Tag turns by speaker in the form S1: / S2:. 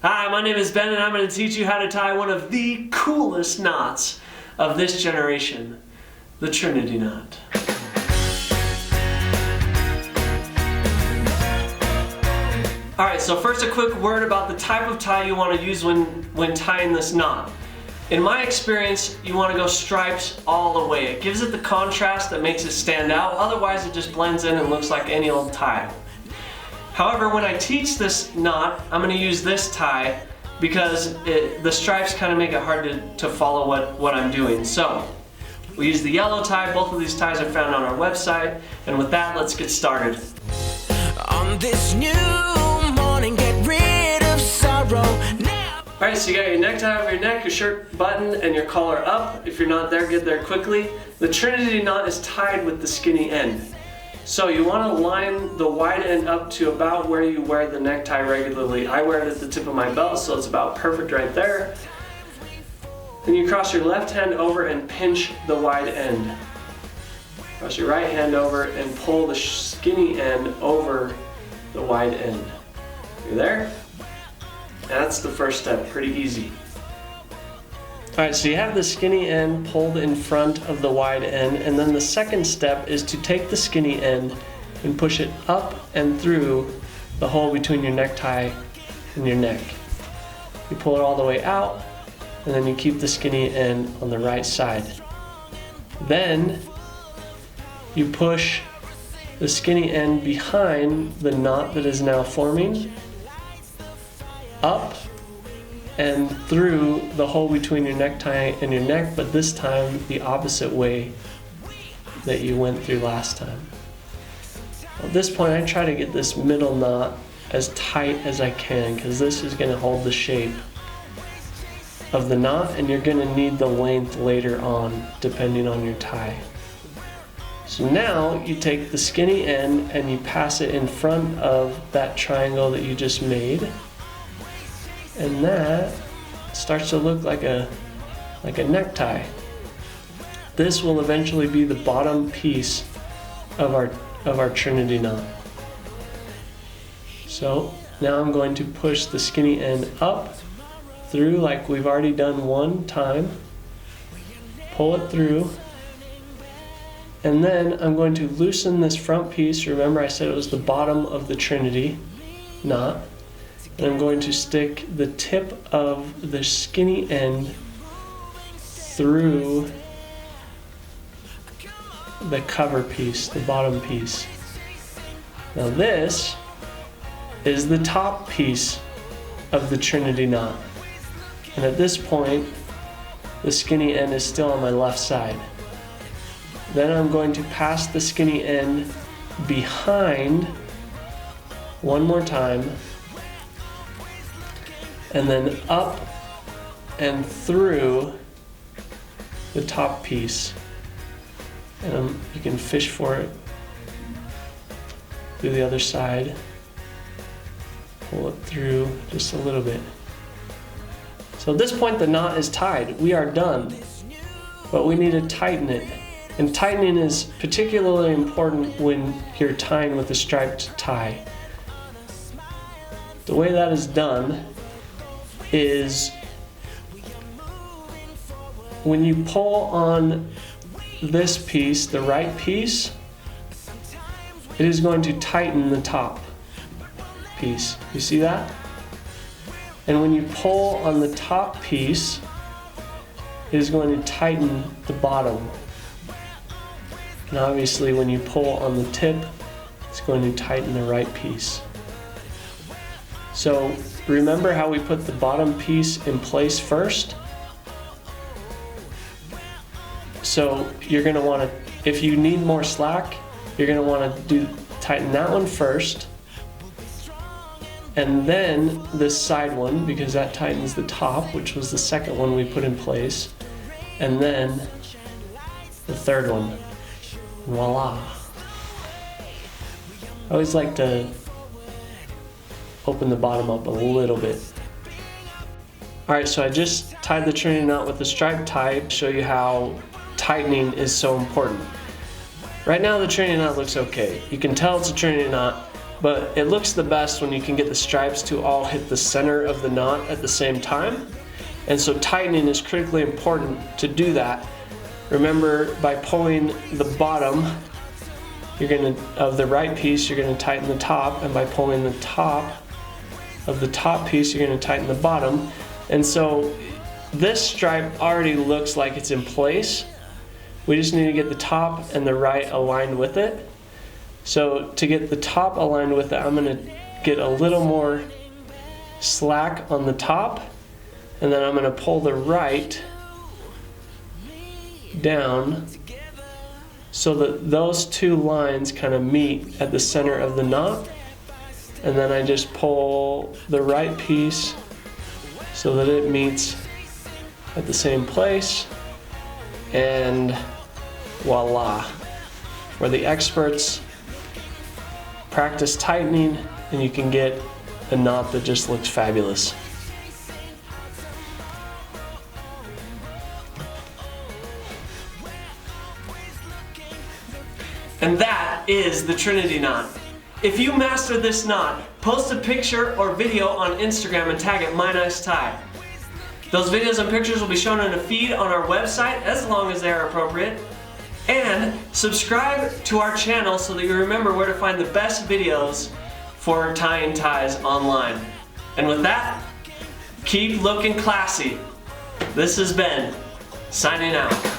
S1: Hi, my name is Ben and I'm going to teach you how to tie one of the coolest knots of this generation, the Trinity Knot. Alright, so first a quick word about the type of tie you want to use when tying this knot. In my experience, you want to go stripes all the way. It gives it the contrast that makes it stand out, otherwise it just blends in and looks like any old tie. However, when I teach this knot, I'm going to use this tie because the stripes kind of make it hard to follow what I'm doing. So, we use the yellow tie. Both of these ties are found on our website. And with that, let's get started.
S2: On this new morning, get rid of sorrow.
S1: Alright, so you got your necktie over your neck, your shirt buttoned, and your collar up. If you're not there, get there quickly. The Trinity Knot is tied with the skinny end. So you want to line the wide end up to about where you wear the necktie regularly. I wear it at the tip of my belt, so it's about perfect right there. Then you cross your left hand over and pinch the wide end. Cross your right hand over and pull the skinny end over the wide end. You there? That's the first step, pretty easy. Alright, so you have the skinny end pulled in front of the wide end, and then the second step is to take the skinny end and push it up and through the hole between your necktie and your neck. You pull it all the way out, and then you keep the skinny end on the right side. Then you push the skinny end behind the knot that is now forming, up and through the hole between your necktie and your neck, but this time the opposite way that you went through last time. At this point, I try to get this middle knot as tight as I can because this is going to hold the shape of the knot, and you're going to need the length later on depending on your tie. So now you take the skinny end and you pass it in front of that triangle that you just made. And that starts to look like a necktie. This will eventually be the bottom piece of our Trinity knot. So now I'm going to push the skinny end up through like we've already done one time. Pull it through. And then I'm going to loosen this front piece. Remember I said it was the bottom of the Trinity knot. And I'm going to stick the tip of the skinny end through the cover piece, the bottom piece. Now this is the top piece of the Trinity knot. And at this point, the skinny end is still on my left side. Then I'm going to pass the skinny end behind one more time, and then up and through the top piece. And you can fish for it through the other side. Pull it through just a little bit. So at this point the knot is tied. We are done. But we need to tighten it. And tightening is particularly important when you're tying with a striped tie. The way that is done is when you pull on this piece, the right piece, it is going to tighten the top piece. You see that? And when you pull on the top piece, it is going to tighten the bottom. And obviously when you pull on the tip, it's going to tighten the right piece. So remember how we put the bottom piece in place first? So you're going to want to, if you need more slack, you're going to want to tighten that one first, and then this side one, because that tightens the top, which was the second one we put in place, and then the third one. Voila. I always like to open the bottom up a little bit. Alright, so I just tied the Trinity knot with the stripe tie to show you how tightening is so important. Right now the Trinity knot looks okay. You can tell it's a Trinity knot but it looks the best when you can get the stripes to all hit the center of the knot at the same time. And so tightening is critically important to do that. Remember, by pulling the bottom of the right piece, you're going to tighten the top, and by pulling the top of the top piece, you're going to tighten the bottom. And so this stripe already looks like it's in place. We just need to get the top and the right aligned with it. So to get the top aligned with it, I'm going to get a little more slack on the top, and then I'm going to pull the right down so that those two lines kind of meet at the center of the knot. And then I just pull the right piece so that it meets at the same place, and voila. For the experts, practice tightening and you can get a knot that just looks fabulous. And that is the Trinity Knot. If you master this knot, post a picture or video on Instagram and tag it MyNiceTie. Those videos and pictures will be shown in a feed on our website as long as they are appropriate. And subscribe to our channel so that you remember where to find the best videos for tying ties online. And with that, keep looking classy. This is Ben, signing out.